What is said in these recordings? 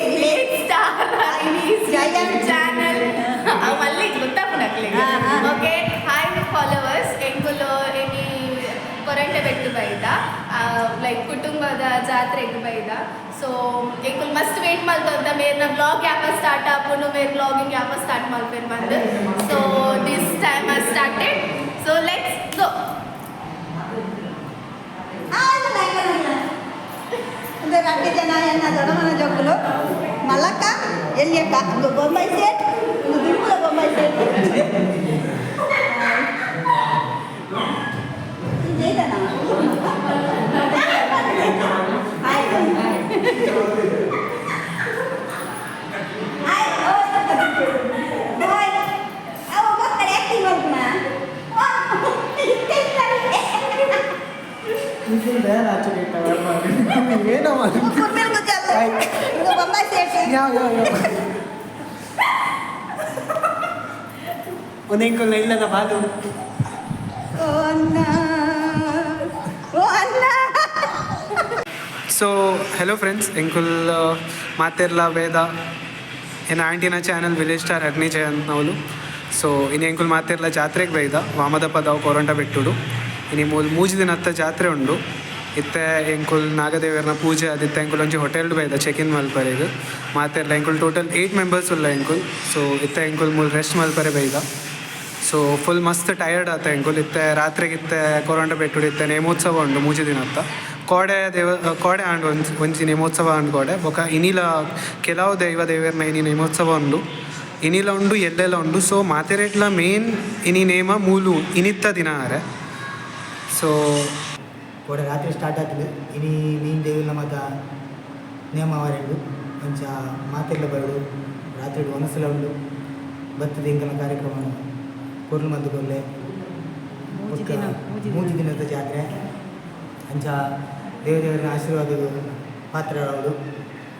village star harinijayanth channel malli gottapunakle okay hi followers engulo any korante bettu baida like kutumbada jatrege baida so engul must wait maltonta merna vlog yapa start apunu mer vlogging yapa start malper mand so this time has started so let's go ರಟ್ಟಿ ಜನ ಎನ್ನ ದೊಡ್ಡಮನ ಜೋಗುಲು ಮಲ್ಲಕ್ಕ ಎಲ್ಲಿಯಕ್ಕ ಒಂದು ಬೊಂಬೈ ಸೇಟ್ ಒಂದು ದುಡುಕುಲ ಬೊಂಬೈ ಸೇಟ್ ಜೈದನ ಒಂದೆಂಕೊಲ್ಲ ಇಲ್ಲದ ಬಾಲು so hello friends ಎಂಕುಲ್ ಮಾತೆರ್ಲ ವೇದ ಎನ್ನ ಆಂಟಿನ ಚಾನಲ್ ವಿಲೇಜ್ ಸ್ಟಾರ್ harinijayanth ನವಲು ಸೊ ಇನ್ನು ಎಂಕುಲ್ ಮಾತೆರ್ಲ ಜಾತ್ರೆಗೆ ಬೈದ ವಾಮದಪ್ಪ ದಾವು ಕೊರಂಟ ಬೆಟ್ಟುಡು ಇನ್ನು ಮೂಜಿ ದಿನ ಹತ್ತ ಜಾತ್ರೆ ಉಂಡು ಇತ್ತೆ ಎಂಕುಲ್ ನಾಗದೇವರನ ಪೂಜೆ ಅದಿತ್ತ ಎಂಕುಲ್ ಒಂಜಿ ಹೋಟೆಲ್ ಬೈದ ಚೆಕ್ ಇನ್ ಮಲ್ಪರೆಗ್ ಮಾತೆರ್ಲ ಎಂಕುಲ್ ಟೋಟಲ್ 8 ಮೆಂಬರ್ಸ್ ಉಲ್ಲ ಎಂಕುಲ್ ಸೊ ಇತ್ತೆ ಎಂಕುಲ್ ಮೂಲ್ ರೆಸ್ಟ್ ಮಲ್ಪರೆ ಬೈದ ಸೊ ಫುಲ್ ಮಸ್ತ್ ಟಯರ್ಡ್ ಆತ ಎಂಕುಲ್ ಇತ್ತೆ ರಾತ್ರಿಗೆ ಇತ್ತೆ ಕೊರಂಟ ಬೆಟ್ಟುಡು ಇತ್ತೆ ನೇಮೋತ್ಸವ ಉಂಡು ಮೂಜಿ ದಿನ ಹತ್ತ ಕೋಡೆ ಆಂಡ್ ಒಂಜಿ ನೇಮೋತ್ಸವ ಆಂಡ್ ಕೋಡೆ ಬೊಕ ಇನಿಲ ಕೆಲವು ದೇವರನ ಇನಿ ನೇಮೋತ್ಸವ ಉಂಡು ಇನಿಲ ಉಂಡು ಎಲ್ಲೆಲ್ಲ ಉಂಡು ಸೊ ಮಾತೆರೆಟ್ಲ ಮೇನ್ ಇನಿ ನೇಮ ಮೂಲು ಇನಿತ್ತ ದಿನ ಆರೆ ಸೊ ಕೋಡೆ ರಾತ್ರಿ ಸ್ಟಾರ್ಟ್ ಆಗ್ತದೆ ಇನಿ ನೀನು ದೇವಿನ ಮತ ನೇಮವಾರೆಂಡು ಮಂಚ ಮಾತೆಲ್ಲ ಬರಡು ರಾತ್ರಿ ಒನಸಲ ಉಂಡು ಬತ್ತದ ಇಂಕನ ಕಾರ್ಯಕ್ರಮ ಕೊರ್ಲು ಮದ್ದು ಕೊಲ್ಲೆ ಮೂಜಿ ದಿನದ ಜಾತ್ರೆ ಅಂಚ ದೇವರ ಆಶೀರ್ವಾದ ಪಾತ್ರ ಅವಳು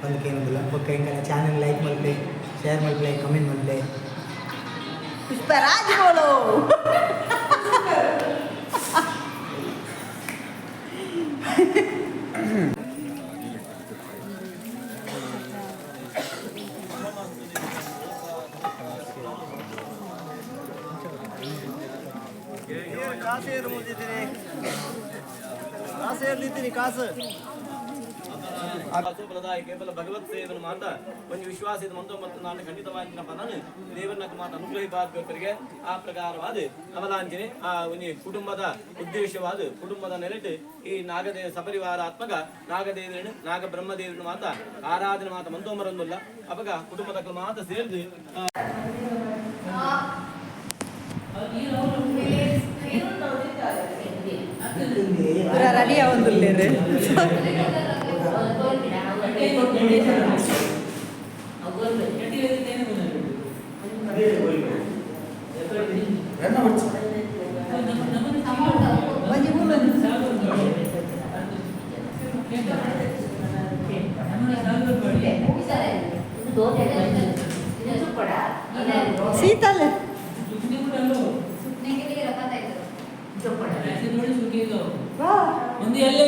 ಬಂದಕ್ಕೆ ಏನುದಿಲ್ಲ ಬೊಕ್ಕ ಇಂಕನ ಚಾನೆಲ್ ಲೈಕ್ ಮಲ್ಪೆ ಶೇರ್ ಮಲ್ಪೆ ಕಮೆಂಟ್ ಮಲ್ಪೆ ಪುಷ್ಪರಾಜ್ ಬೋಲೋ ಕೇವಲ ಭಗವತ್ ಸೇವನ ಮಾತ ಒಂದು ವಿಶ್ವಾಸದ ಮಂತ್ರ ಮತ್ತು ನಾನು ಖಂಡಿತವಾಗಿ ನಾನು ದೇವರನ್ನ ಮಾತ ಅನುಗ್ರಹಿಸಬೇಕು ಆ ಪ್ರಕಾರವಾದ ಅವಲಾಂಚನೆ ಆ ಒಂದು ಕುಟುಂಬದ ಉದ್ದೇಶವಾದ ಕುಟುಂಬದ ನೆಲೆಟ್ಟು ಈ ನಾಗದೇವ ಸಪರಿವಾರಾತ್ಮಕ ನಾಗದೇವರನ್ನು ನಾಗ ಬ್ರಹ್ಮದೇವರನ್ನು ಮಾತ ಆರಾಧನೆ ಮಾತ ಮಂತೋಮರೊಂದಿಲ್ಲ ಅವಾಗ ಕುಟುಂಬದ ಮಾತ ಸೇರಿದು ರೆಡಿ ಆಗೊಂದಿಲ್ಲ ಶೀತಲ್ ಒಂದು ಎಲ್ಲ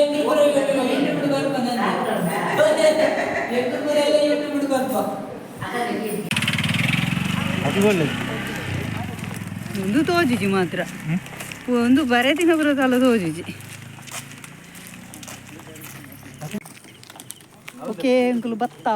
ಒಂದು ತೋಜಿಜಿ ಮಾತ್ರ ಒಂದು ಬರೇ ದಿನ ಬರೋದಲ್ಲ ತೋಜಿಜಿ ಓಕೆ ಅಂಕಲ್ ಭತ್ತ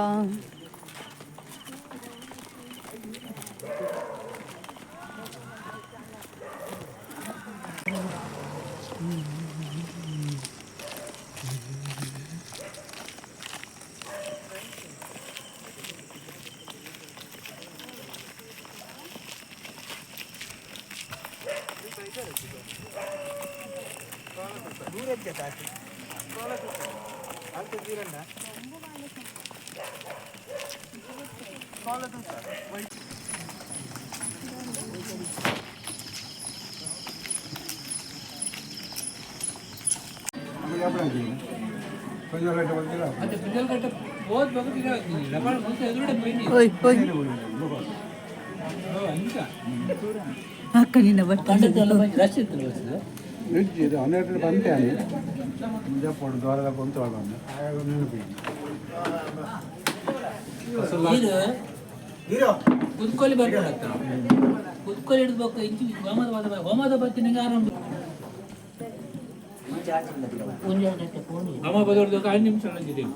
ಅಕ್ಕನಿಂದ ಹನ್ನೆರಡು ಬಂತೆ ಅಲ್ಲಿ ದ್ವಾರದ ಕೊಂತ ನೀರು ಕುತ್ಕೊಳ್ಳಿ ಬರ್ಬೋದು ಕುತ್ಕೊಳ್ಳಿ ಹಿಡಿದ್ಬೇಕು ಇಂಚು ಹೋಮದ ಬತ್ತಿ ನಿಂಗೆ ಆರಂಭ ಅಮ್ಮ ಬದೋರ್ದು 5 ನಿಮಿಷ ನಂದಿದ್ದೀವಿ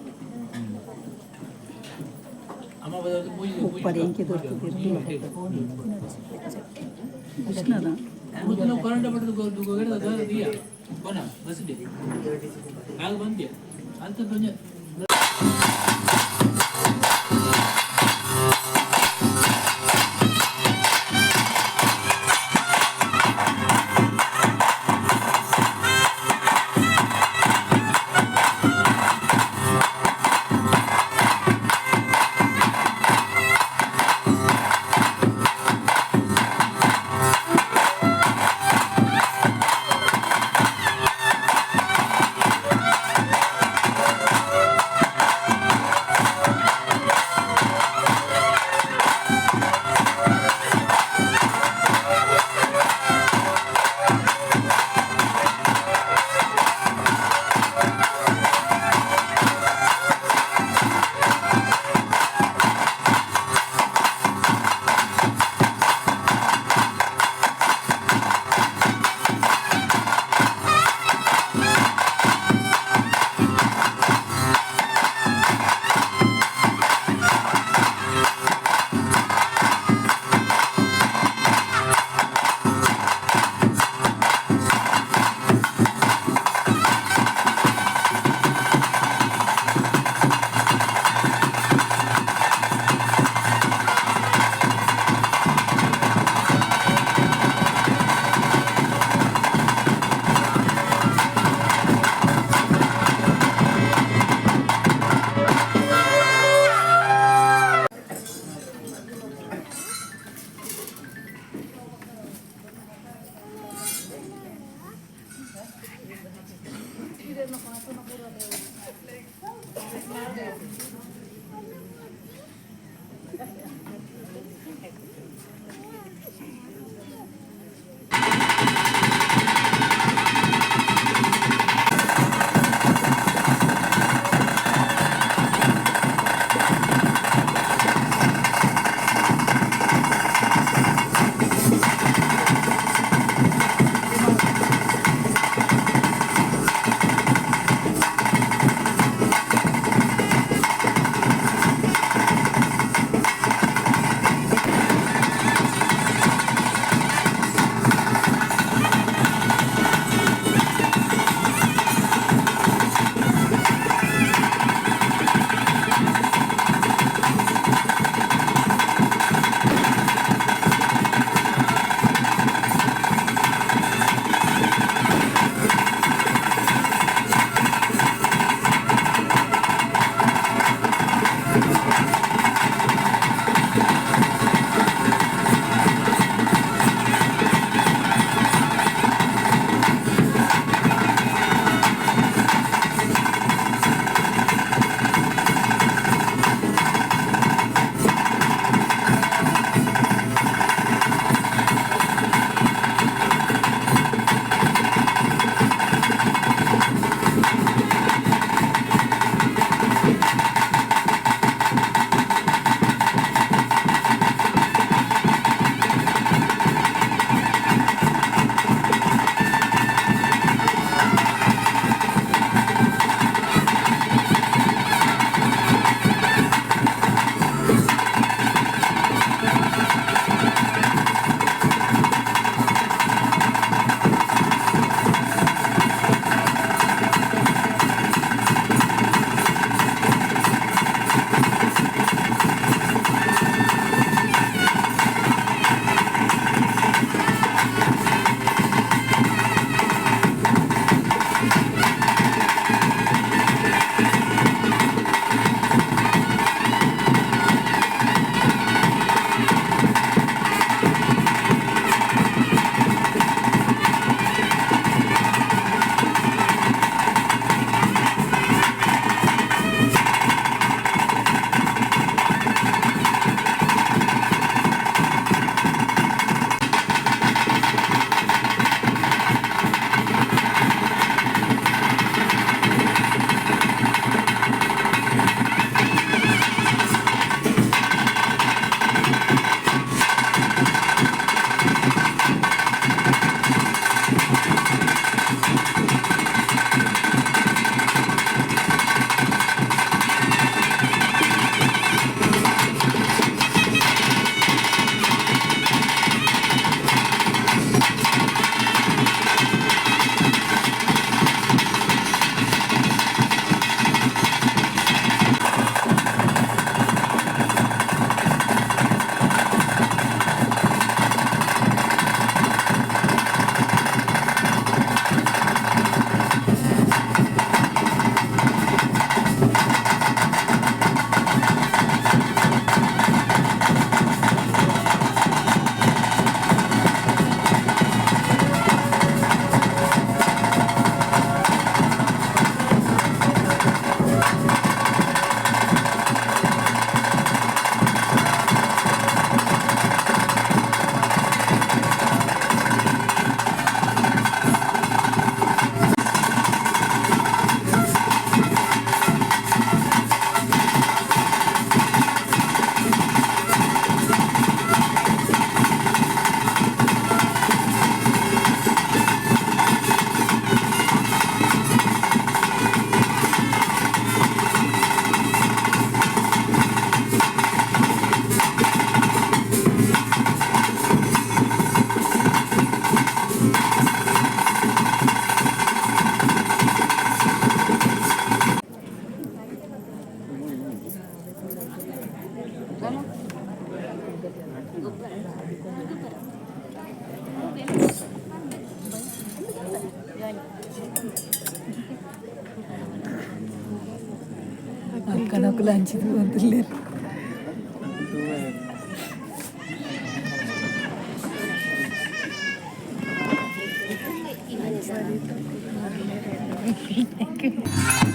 ಅಮ್ಮ ಬದೋರ್ದು ಕರೆಂಟ್ ಬಿಟ್ಟು ದಿಯಾ ಬನ ಬಸ್ಡಿ ಆಗ ಬಂದ್ಯಾ ಅಂತ ಅಕ್ಕನಕ್ಕಲು ಹಂಚಿದ್ರು ಅಂತಿಲ್ಲ. Thank you.